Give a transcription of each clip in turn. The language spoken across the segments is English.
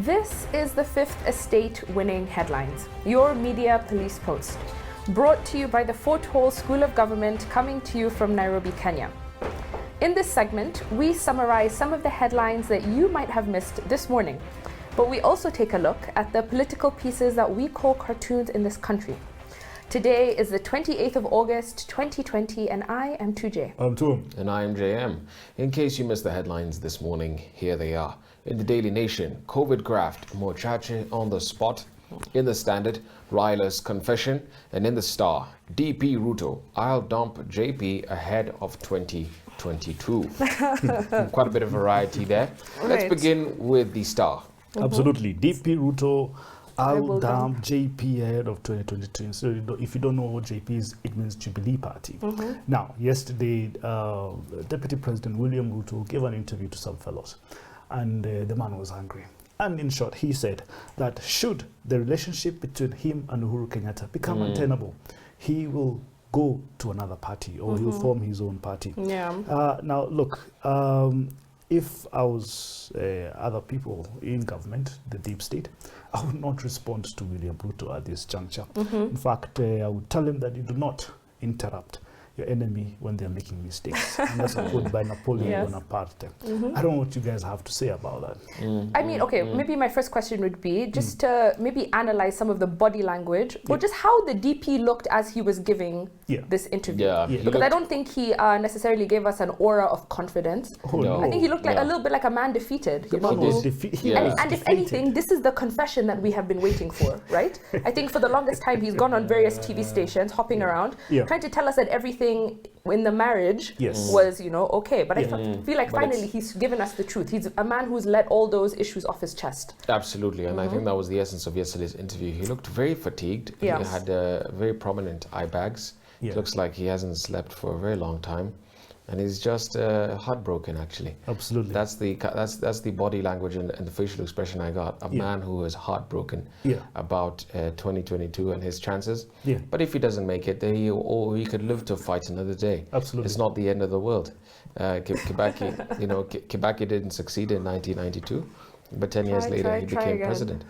This is the Fifth Estate Winning Headlines, your media police post. Brought to you by the Fort Hall School of Government, coming to you from Nairobi, Kenya. In this segment, we summarize some of the headlines that you might have missed this morning. But we also take a look at the political pieces that we call cartoons in this country. Today is the 28th of August, 2020, and I am 2J. I'm Tom. And I am JM. In case you missed the headlines this morning, here they are. In the Daily Nation, COVID graft, Mochache on the spot. In the Standard, Ryla's confession. And in the Star, DP RUTO, I'll dump JP ahead of 2022. Quite a bit of variety there. Let's begin with the Star. Absolutely. DP RUTO, I'll dump JP ahead of 2022. So if you don't know what JP is, it means Jubilee Party. Now, yesterday, Deputy President William Ruto gave an interview to some fellows, and the man was angry. And in short, he said that should the relationship between him and Uhuru Kenyatta become untenable, he will go to another party, or he'll form his own party. Now, look, if I was other people in government, the deep state, I would not respond to William Ruto at this juncture. In fact, I would tell him that you do not interrupt your enemy when they're making mistakes. And that's a quote by Napoleon Bonaparte. I don't know what you guys have to say about that. I mean, okay, maybe my first question would be just to maybe analyze some of the body language or just how the DP looked as he was giving this interview. Because I don't think he necessarily gave us an aura of confidence. I think he looked like a little bit like a man defeated. And if anything, this is the confession that we have been waiting for, right? I think for the longest time, he's gone on various TV stations, hopping around, trying to tell us that everything in the marriage was, okay. But I feel like finally he's given us the truth. He's a man who's let all those issues off his chest. Absolutely. And I think that was the essence of yesterday's interview. He looked very fatigued. He had very prominent eye bags. It looks like he hasn't slept for a very long time. And he's just heartbroken, actually. Absolutely. That's the body language and the facial expression I got. A man who is heartbroken about 2022 and his chances. But if he doesn't make it, then he could live to fight another day. Absolutely. It's not the end of the world. Kibaki, Kibaki didn't succeed in 1992. But 10 years later, he became president.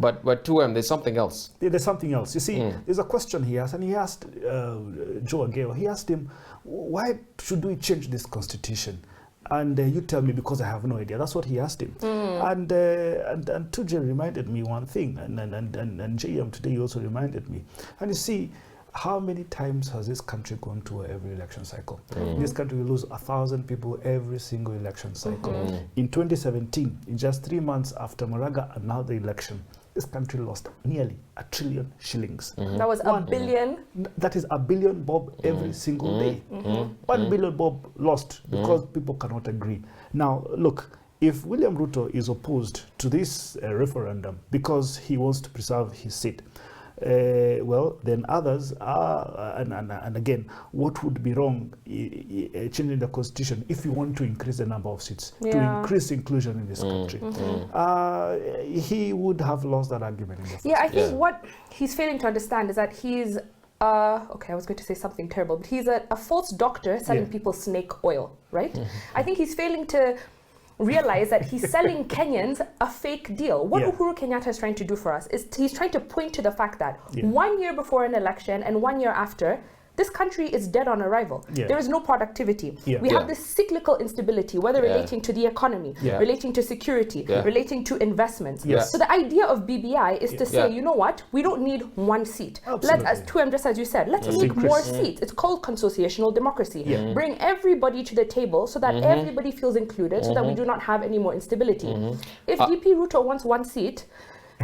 But to him, there's something else. There's something else. You see, there's a question he asked, and he asked Joe Ageo, he asked him, why should we change this constitution? And you tell me, because I have no idea. That's what he asked him. And Tuje reminded me one thing, and JM today also reminded me. And you see, how many times has this country gone to every election cycle? This country will lose 1,000 people every single election cycle. In 2017, in just 3 months after Maraga announced the election, this country lost nearly 1 trillion shillings. That was a billion. That is 1 billion bob every single day. 1 billion bob lost because people cannot agree. Now, look, if William Ruto is opposed to this referendum because he wants to preserve his seat, well, then others are, and again, what would be wrong changing the constitution if you want to increase the number of seats, to increase inclusion in this country? He would have lost that argument in the first I think what he's failing to understand is that he's, okay, I was going to say something terrible, but he's a false doctor selling people snake oil, right? I think he's failing to realize that he's selling Kenyans a fake deal. What Uhuru Kenyatta is trying to do for us is he's trying to point to the fact that 1 year before an election and 1 year after, this country is dead on arrival. There is no productivity. We have this cyclical instability, whether relating to the economy, relating to security, relating to investments. So the idea of BBI is to say, you know what, we don't need 1 seat. Let's, as 2M, just as you said, let's make more seats. It's called consociational democracy. Bring everybody to the table so that everybody feels included, so that we do not have any more instability. If DP Ruto wants 1 seat,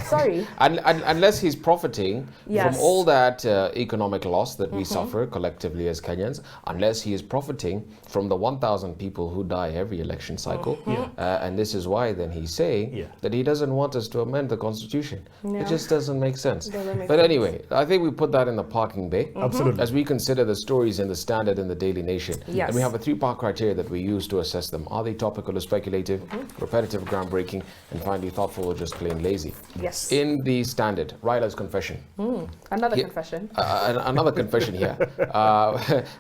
sorry. Unless he's profiting from all that economic loss that we suffer collectively as Kenyans, unless he is profiting from the 1,000 people who die every election cycle, and this is why then he's saying that he doesn't want us to amend the constitution. It just doesn't make sense. But anyway, I think we put that in the parking bay. Absolutely. As we consider the stories in the Standard and the Daily Nation. And we have a 3-part criteria that we use to assess them. Are they topical or speculative, repetitive, groundbreaking, and finally thoughtful or just plain lazy? Yes. In the Standard, Raila's confession. Another confession. Another confession here.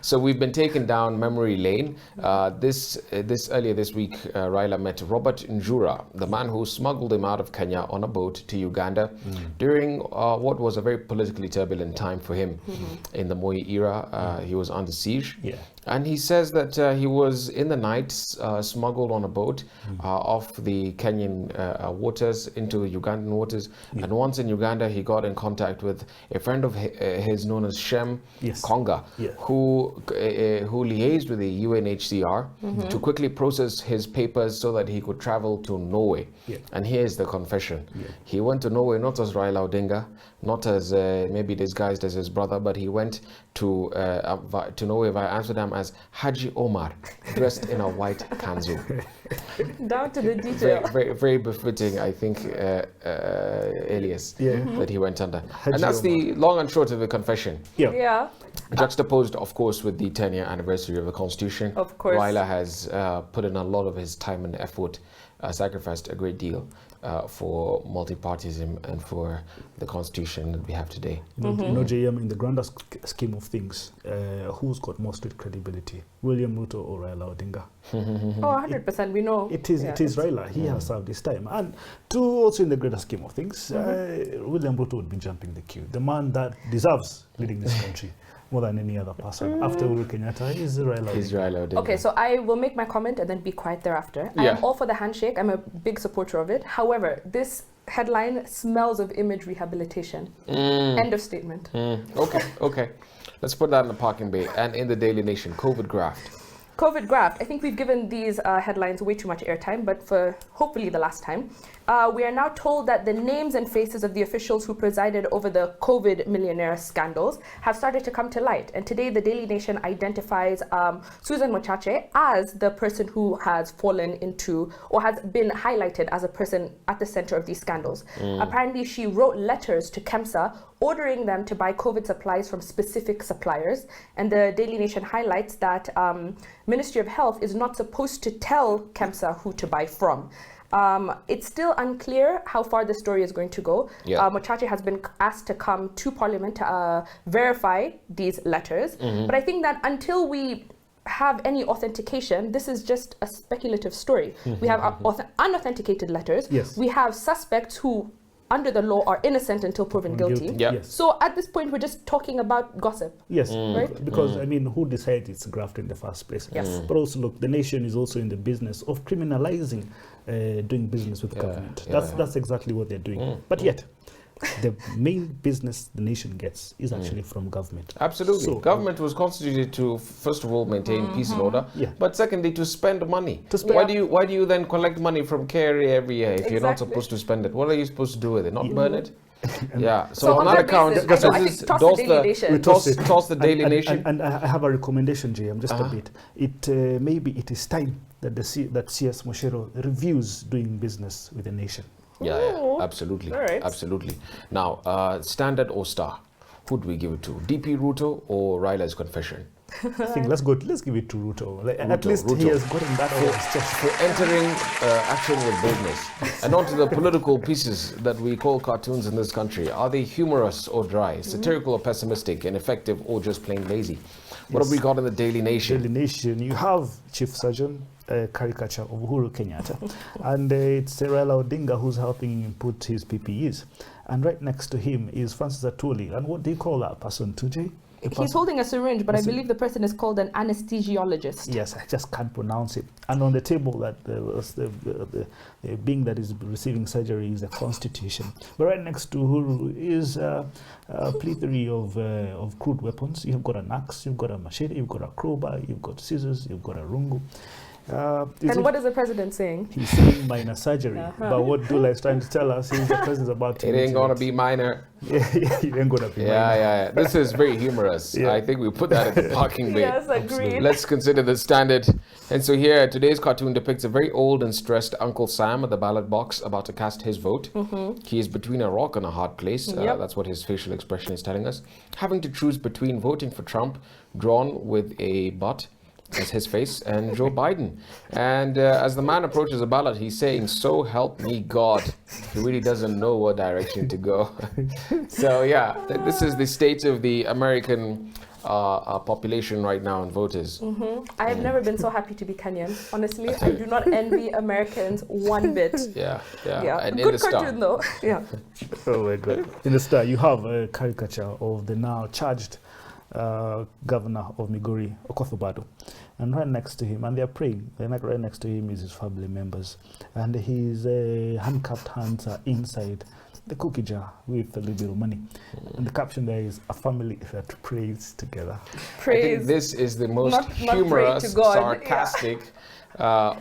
So we've been taken down memory lane. Earlier this week, Raila met Robert Njura, the man who smuggled him out of Kenya on a boat to Uganda during what was a very politically turbulent time for him in the Moi era. He was under siege. Yeah. And he says that he was in the night smuggled on a boat off the Kenyan waters into Ugandan waters. And once in Uganda, he got in contact with a friend of his known as Shem Konga, who liaised with the UNHCR to quickly process his papers so that he could travel to Norway. And here's the confession. He went to Norway not as Raila Odinga, not as maybe disguised as his brother, but he went to Norway via Amsterdam as Haji Omar, dressed in a white kanzu. Down to the detail. Very befitting, I think, alias that he went under. Haji and that's Omar. the long and short of the confession. Yeah. Juxtaposed, of course, with the 10-year anniversary of the Constitution. Of course. Raila has put in a lot of his time and effort, sacrificed a great deal for multipartyism and for the Constitution that we have today. You know, JM, in the grander scheme of things, who's got more street credibility, William Ruto or Raila Odinga? 100%. We know. It is Raila. He has served his time. And also in the greater scheme of things, William Ruto would be jumping the queue. The man that deserves leading this country more than any other person after Uhuru Kenyatta is Raila Odinga. Okay, so I will make my comment and then be quiet thereafter. I am all for the handshake. I'm a big supporter of it. However, this headline smells of image rehabilitation. End of statement. Okay. Let's put that in the parking bay. And in the Daily Nation, COVID graft. COVID graft. I think we've given these headlines way too much airtime, but for hopefully the last time. We are now told that the names and faces of the officials who presided over the COVID millionaire scandals have started to come to light. And today, the Daily Nation identifies Susan Mochache as the person who has fallen into or has been highlighted as a person at the center of these scandals. Apparently, she wrote letters to KEMSA ordering them to buy COVID supplies from specific suppliers. And the Daily Nation highlights that Ministry of Health is not supposed to tell KEMSA who to buy from. It's still unclear how far the story is going to go. Mochache has been asked to come to Parliament to verify these letters. But I think that until we have any authentication, this is just a speculative story. We have unauthenticated letters. We have suspects who, under the law, are innocent until proven guilty. So at this point, we're just talking about gossip. Right? Because I mean, who decided it's graft in the first place? But also, look, the nation is also in the business of criminalizing doing business with government. That's exactly what they're doing. But yet, the main business the nation gets is actually from government. Absolutely. So, government was constituted to, first of all, maintain peace and order, but secondly, to spend money. Why do you then collect money from KRA every year if you're not supposed to spend it? What are you supposed to do with it? Not burn it? So on that account, toss the Daily Nation. And I have a recommendation, JM, just a bit. Maybe it is time that CS Moshero reviews doing business with the nation. Absolutely. Right. Absolutely. Now, Standard or Star? Who do we give it to? DP Ruto or Raila's confession? I think let's give it to Ruto. At least he has gotten that out of his chest. For entering action with boldness. And on to the political pieces that we call cartoons in this country. Are they humorous or dry, satirical or pessimistic, ineffective or just plain lazy? What have we got in the Daily Nation? Daily Nation, you have Chief Surgeon, caricature of Uhuru Kenyatta. And it's Raila Odinga who's helping him put his PPEs. And right next to him is Francis Atwoli. And what do you call that person, Tujay? He's holding a syringe, but I believe the person is called an anesthesiologist. Yes, I just can't pronounce it. And on the table, that the being that is receiving surgery is the Constitution. But right next to Uhuru is a plethora of crude weapons. You've got an axe, you've got a machete, you've got a crowbar, you've got scissors, you've got a rungu. And what is the president saying? He's saying minor surgery. But what Dula is trying to tell us is the president's about to... It ain't going to be minor. It ain't going to be minor. Yeah. This is very humorous. I think we put that in the parking bay. Yes, agreed. Let's consider the Standard. And so here, today's cartoon depicts a very old and stressed Uncle Sam at the ballot box about to cast his vote. He is between a rock and a hard place. That's what his facial expression is telling us. Having to choose between voting for Trump, drawn with a but, as his face, and Joe Biden. And as the man approaches the ballot, he's saying, "So help me God." He really doesn't know what direction to go. So yeah, this is the state of the American population right now and voters. I have never been so happy to be Kenyan. Honestly, I do not envy Americans one bit. Yeah. And Good in the cartoon though. Yeah. Oh my God. In the Star, you have a caricature of the now charged governor of Migori, Okothobado, and right next to him, and they're praying. Right next to him is his family members, and his handcuffed hands are inside the cookie jar with a little bit of money. And the caption there is, "A family that prays together." Praise. I think this is the most Not pray humorous, to God. sarcastic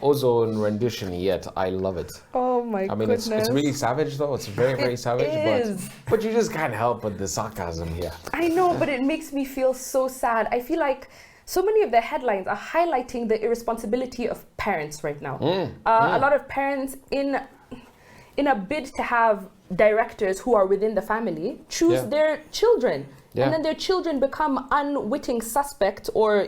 ozone rendition yet. I love it. Oh my I mean, goodness. it's really savage though. It's very savage. is. But you just can't help but the sarcasm here. I know, but it makes me feel so sad. I feel like so many of the headlines are highlighting the irresponsibility of parents right now. A lot of parents, in a bid to have directors who are within the family, choose their children. And then their children become unwitting suspects, or,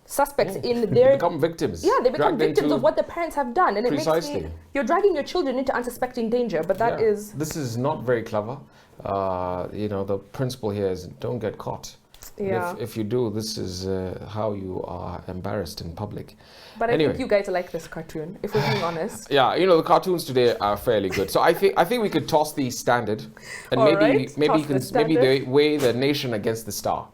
suspects in their... They become victims. Yeah, they become victims of what the parents have done. And it makes me... You're dragging your children into unsuspecting danger, but that is... This is not very clever. The principle here is don't get caught. Yeah. If you do, this is how you are embarrassed in public. But I think you guys like this cartoon, if we're being honest. Yeah, the cartoons today are fairly good. So I think we could toss the standard, and maybe they weigh the nation against the Star.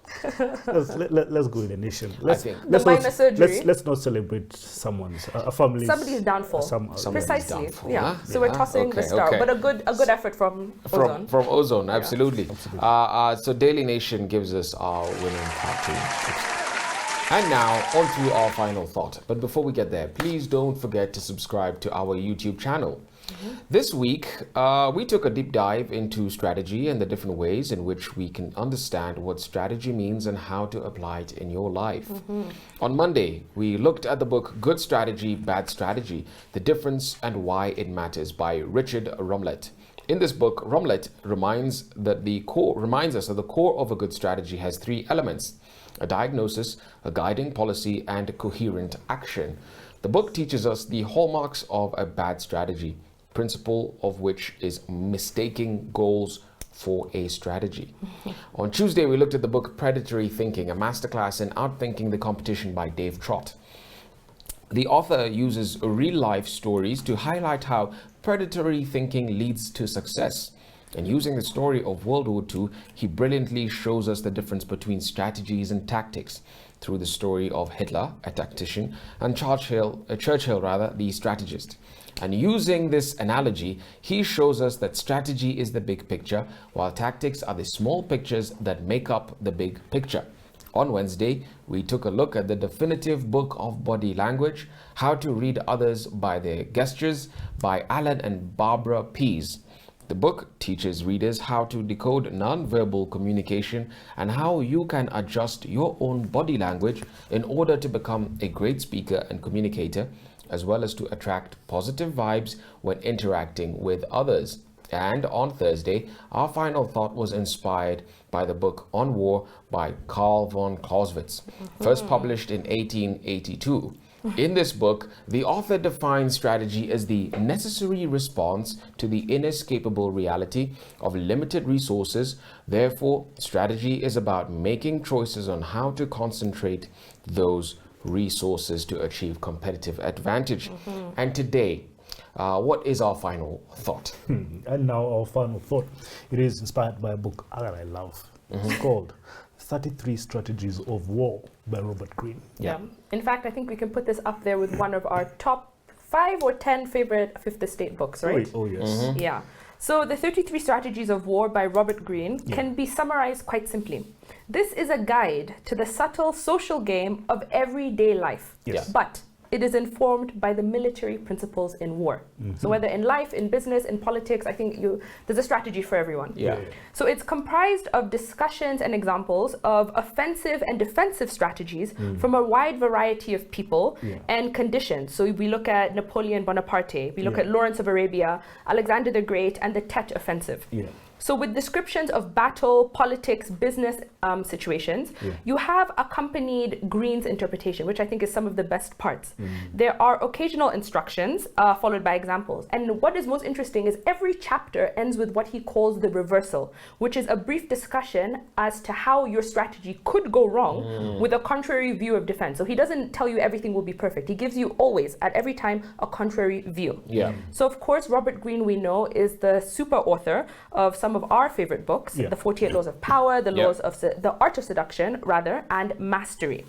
Let's go with the nation. Let's not celebrate someone's family. Somebody's downfall. Precisely. Downfall, yeah. So we're tossing the Star, but a good effort from Ozone. From Ozone, absolutely. So Daily Nation gives us our winning cartoon. And now, on to our final thought. But before we get there, please don't forget to subscribe to our YouTube channel. This week, we took a deep dive into strategy and the different ways in which we can understand what strategy means and how to apply it in your life. On Monday, we looked at the book Good Strategy, Bad Strategy, The Difference and Why It Matters by Richard Rumlett. In this book, Rumlett reminds us that the core of a good strategy has three elements: a diagnosis, a guiding policy, and a coherent action. The book teaches us the hallmarks of a bad strategy, principle of which is mistaking goals for a strategy. On Tuesday, we looked at the book Predatory Thinking, a masterclass in outthinking the competition by Dave Trott. The author uses real-life stories to highlight how predatory thinking leads to success. And using the story of World War II, he brilliantly shows us the difference between strategies and tactics through the story of Hitler, a tactician, and Churchill, the strategist. And using this analogy, he shows us that strategy is the big picture, while tactics are the small pictures that make up the big picture. On Wednesday, we took a look at the definitive book of body language, How to Read Others by Their Gestures, by Alan and Barbara Pease. The book teaches readers how to decode non-verbal communication and how you can adjust your own body language in order to become a great speaker and communicator, as well as to attract positive vibes when interacting with others. And on Thursday, our final thought was inspired by the book On War by Carl von Clausewitz, first published in 1882. In this book, the author defines strategy as the necessary response to the inescapable reality of limited resources. Therefore, strategy is about making choices on how to concentrate those resources to achieve competitive advantage. And today, what is our final thought? And now our final thought, it is inspired by a book that I love. It's called 33 Strategies of War by Robert Greene. Yeah. In fact, I think we can put this up there with one of our top 5 or 10 favorite Fifth Estate books, right? Oh yes. Yeah. So the 33 Strategies of War by Robert Greene can be summarized quite simply. This is a guide to the subtle social game of everyday life. Yes. But it is informed by the military principles in war. So whether in life, in business, in politics, I think there's a strategy for everyone. Yeah. So it's comprised of discussions and examples of offensive and defensive strategies from a wide variety of people and conditions. So we look at Napoleon Bonaparte, we look at Lawrence of Arabia, Alexander the Great, and the Tet Offensive. So with descriptions of battle, politics, business situations, you have accompanied Green's interpretation, which I think is some of the best parts. There are occasional instructions followed by examples. And what is most interesting is every chapter ends with what he calls the reversal, which is a brief discussion as to how your strategy could go wrong with a contrary view of defense. So he doesn't tell you everything will be perfect. He gives you always, at every time, a contrary view. So of course, Robert Greene, we know, is the super author of some of our favorite books, the 48 Laws of Power, the Laws of the Art of Seduction, rather, and Mastery.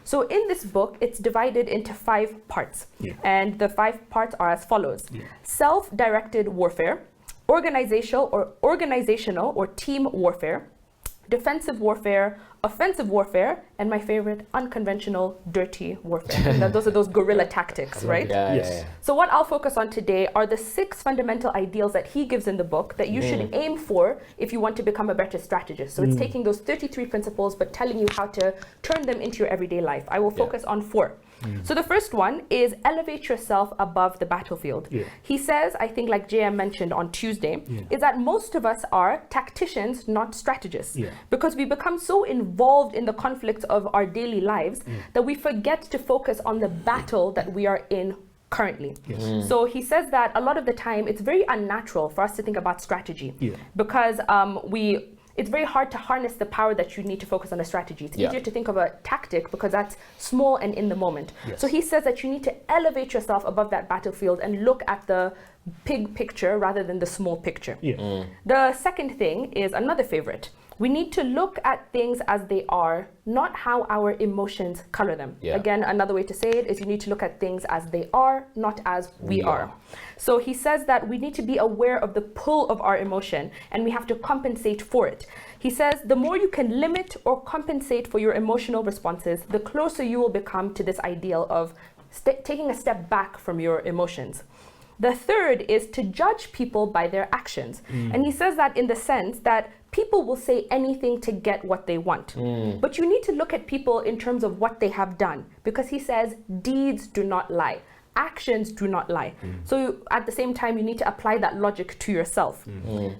So in this book, it's divided into 5 parts. And the 5 parts are as follows. Self-directed warfare, organizational or team warfare, defensive warfare, offensive warfare, and my favorite, unconventional, dirty warfare. Now, those are those guerrilla tactics, right? So what I'll focus on today are the 6 fundamental ideals that he gives in the book that you should aim for if you want to become a better strategist. So it's taking those 33 principles, but telling you how to turn them into your everyday life. I will focus on 4. So the first one is elevate yourself above the battlefield. He says, I think like JM mentioned on Tuesday, is that most of us are tacticians, not strategists. Because we become so involved in the conflicts of our daily lives that we forget to focus on the battle that we are in currently. So he says that a lot of the time it's very unnatural for us to think about strategy because it's very hard to harness the power that you need to focus on a strategy. It's easier to think of a tactic because that's small and in the moment. So he says that you need to elevate yourself above that battlefield and look at the big picture rather than the small picture. The second thing is another favorite. We need to look at things as they are, not how our emotions color them. Again, another way to say it is you need to look at things as they are, not as we are. So he says that we need to be aware of the pull of our emotion and we have to compensate for it. He says the more you can limit or compensate for your emotional responses, the closer you will become to this ideal of taking a step back from your emotions. The third is to judge people by their actions. And he says that in the sense that people will say anything to get what they want. But you need to look at people in terms of what they have done, because he says deeds do not lie. Actions do not lie. So at the same time, you need to apply that logic to yourself.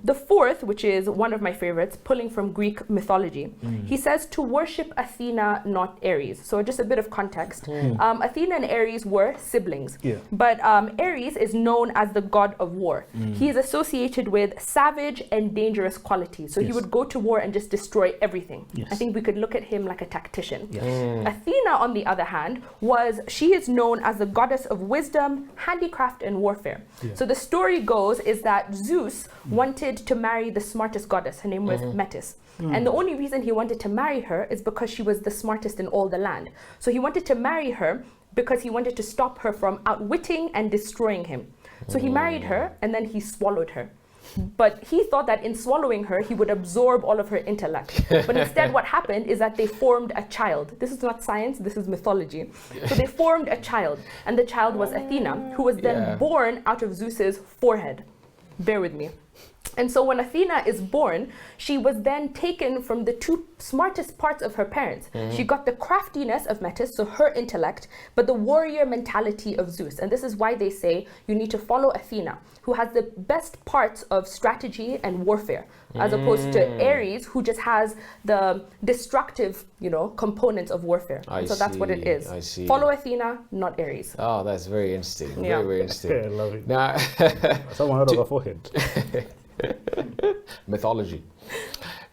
The fourth, which is one of my favorites, pulling from Greek mythology, he says to worship Athena, not Ares. So just a bit of context. Athena and Ares were siblings, but Ares is known as the god of war. He is associated with savage and dangerous qualities. So he would go to war and just destroy everything. I think we could look at him like a tactician. Athena, on the other hand, she is known as the goddess of wisdom, handicraft, and warfare. So the story goes is that Zeus wanted to marry the smartest goddess. Her name was Metis. And the only reason he wanted to marry her is because she was the smartest in all the land. So he wanted to marry her because he wanted to stop her from outwitting and destroying him. So he married her and then he swallowed her. But he thought that in swallowing her, he would absorb all of her intellect. But instead, what happened is that they formed a child. This is not science, this is mythology. So they formed a child, and the child was Athena, who was then born out of Zeus's forehead. Bear with me. And so when Athena is born, she was then taken from the 2 smartest parts of her parents. She got the craftiness of Metis, so her intellect, but the warrior mentality of Zeus. And this is why they say you need to follow Athena, who has the best parts of strategy and warfare, as opposed to Ares, who just has the destructive, components of warfare. So that's what it is. I see. Follow Athena, not Ares. Oh, that's very interesting. Very, very interesting. I love it. Now, someone out of a forehead. Mythology.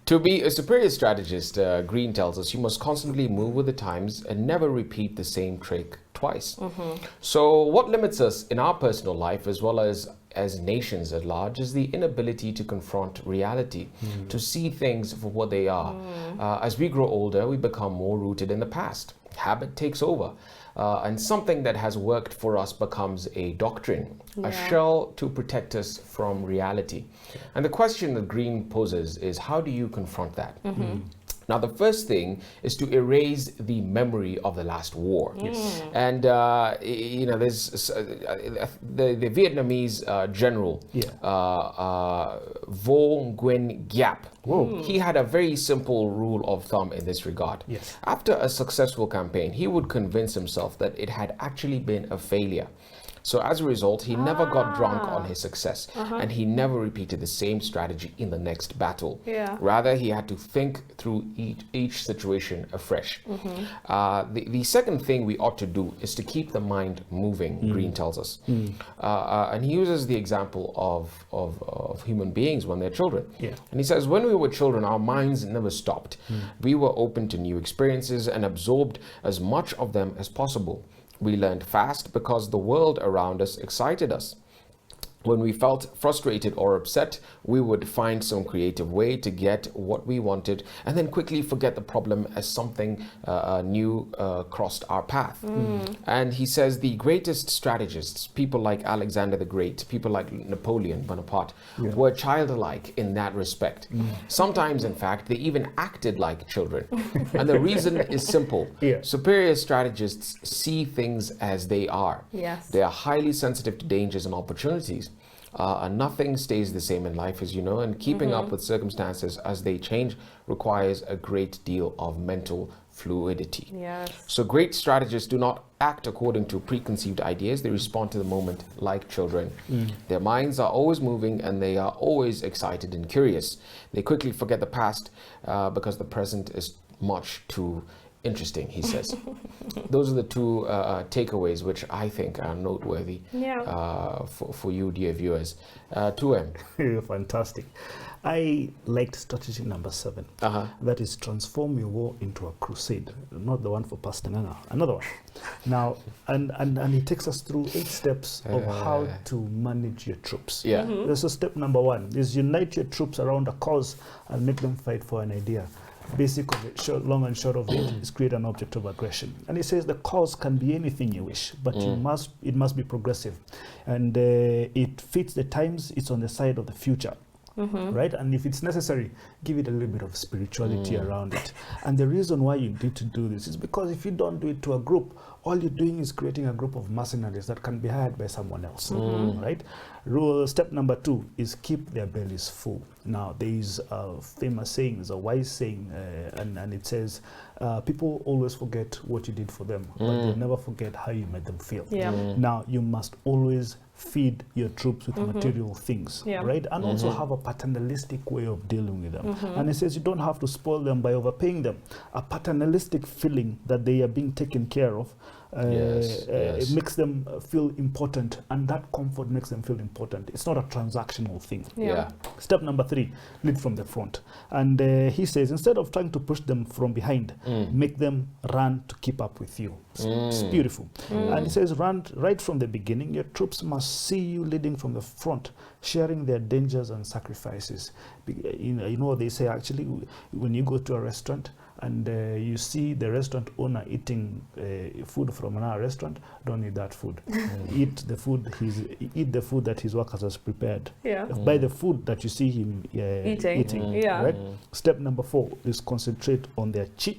To be a superior strategist, Greene tells us you must constantly move with the times and never repeat the same trick twice. So what limits us in our personal life as well as nations at large is the inability to confront reality, to see things for what they are. As we grow older, we become more rooted in the past. Habit takes over. And something that has worked for us becomes a doctrine, a shell to protect us from reality. And the question that Greene poses is, how do you confront that? Now, the first thing is to erase the memory of the last war. And, there's the Vietnamese general, Vo Nguyen Giap. He had a very simple rule of thumb in this regard. After a successful campaign, he would convince himself that it had actually been a failure. So as a result, he never got drunk on his success, and he never repeated the same strategy in the next battle. Yeah. Rather, he had to think through each situation afresh. The second thing we ought to do is to keep the mind moving, Green tells us. And he uses the example of human beings when they're children. Yeah. And he says, when we were children, our minds never stopped. We were open to new experiences and absorbed as much of them as possible. We learned fast because the world around us excited us. When we felt frustrated or upset, we would find some creative way to get what we wanted and then quickly forget the problem as something new crossed our path. And he says the greatest strategists, people like Alexander the Great, people like Napoleon Bonaparte, were childlike in that respect. Sometimes, in fact, they even acted like children. And the reason is simple. Superior strategists see things as they are. Yes. They are highly sensitive to dangers and opportunities. And nothing stays the same in life, as you know, and keeping up with circumstances as they change requires a great deal of mental fluidity. Yes. So great strategists do not act according to preconceived ideas. They respond to the moment like children. Their minds are always moving and they are always excited and curious. They quickly forget the past because the present is much too interesting, he says. Those are the two takeaways which I think are noteworthy for you, dear viewers. 2M. Fantastic. I liked strategy number 7. That is transform your war into a crusade. Not the one for Pastor Nganga, another one. Now, and he takes us through 8 steps of how to manage your troops. So step number 1 is unite your troops around a cause and make them fight for an idea. Basic of it, long and short of it, is create an object of aggression. And he says the cause can be anything you wish, but it must be progressive, and it fits the times. It's on the side of the future. Right? And if it's necessary, give it a little bit of spirituality around it. And the reason why you need to do this is because if you don't do it to a group, all you're doing is creating a group of mercenaries that can be hired by someone else. Right? Step number 2 is keep their bellies full. Now, there is a famous saying, there's a wise saying, and it says, people always forget what you did for them, but they'll never forget how you made them feel. Now, you must always feed your troops with material things, right? And also have a paternalistic way of dealing with them. And it says you don't have to spoil them by overpaying them. A paternalistic feeling that they are being taken care of it makes them feel important, and that comfort makes them feel important. It's not a transactional thing. Step number 3, lead from the front. And he says instead of trying to push them from behind, make them run to keep up with you. It's beautiful. And he says run right from the beginning. Your troops must see you leading from the front, sharing their dangers and sacrifices. You know what they say actually, when you go to a restaurant and you see the restaurant owner eating food from another restaurant, don't eat that food. Eat the food that his workers has prepared. Buy the food that you see him eating. Right? Step number 4 is concentrate on their chi.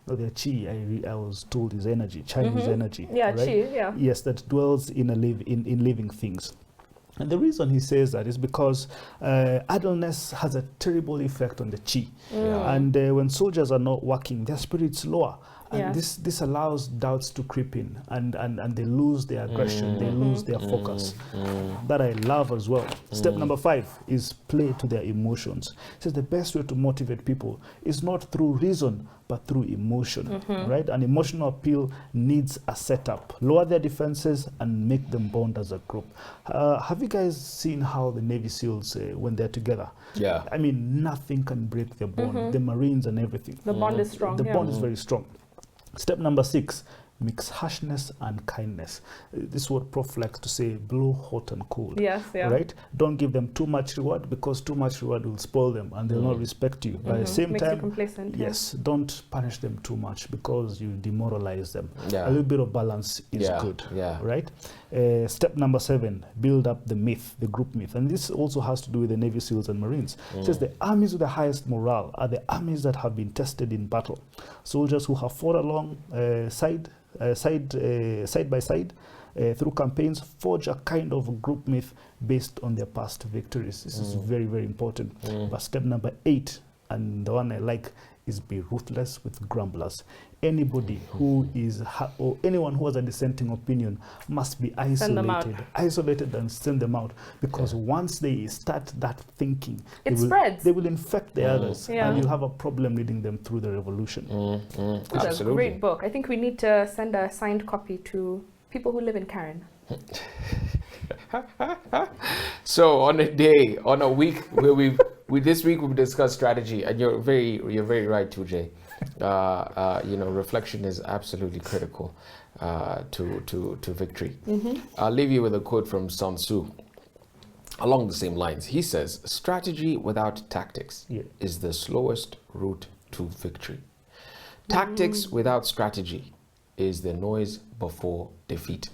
Their chi, I was told, is energy, Chinese energy. Right? Chi, yes, that dwells in living things. And the reason he says that is because idleness has a terrible effect on the chi. And when soldiers are not working, their spirit's lower. And this allows doubts to creep in, and they lose their aggression, they lose their focus. That I love as well. Step number 5 is play to their emotions. It says the best way to motivate people is not through reason, but through emotion, right? An emotional appeal needs a setup. Lower their defenses and make them bond as a group. Have you guys seen how the Navy SEALs, when they're together? I mean, nothing can break their bond. The Marines and everything. The bond is strong. The bond is very strong. Step number 6, mix harshness and kindness. This is what Prof likes to say, blow hot and cold. Right? Don't give them too much reward, because too much reward will spoil them and they'll not respect you. But at the same time, complacent, don't punish them too much because you demoralize them. A little bit of balance is good. Right? Step number 7, build up the myth, the group myth. And this also has to do with the Navy SEALs and Marines. It says the armies with the highest morale are the armies that have been tested in battle. Soldiers who have fought along side by side through campaigns forge a kind of group myth based on their past victories. This is very, very important. But step number 8, and the one I like, is be ruthless with grumblers. Anybody who is, or anyone who has a dissenting opinion must be isolated and send them out. Because once they start that thinking, spreads. They will infect the others, and you have a problem leading them through the revolution. That's a great book. I think we need to send a signed copy to people who live in Karen. So on a week where this week we've discussed strategy, and you're very right, Tujay. Reflection is absolutely critical to victory. I'll leave you with a quote from Sun Tzu along the same lines. He says, "Strategy without tactics is the slowest route to victory. Tactics without strategy is the noise before defeat."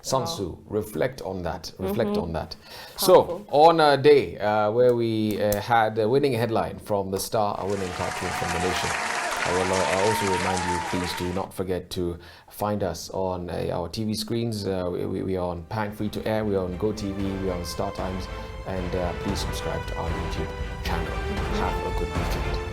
Sun Tzu, reflect on that. Powerful. So, on a day where we had a winning headline from the Star, a winning cartoon from the Nation, I will also remind you, please do not forget to find us on our TV screens. We are on Pang Free to Air, we are on GoTV, we are on Star Times, and please subscribe to our YouTube channel. Have a good weekend.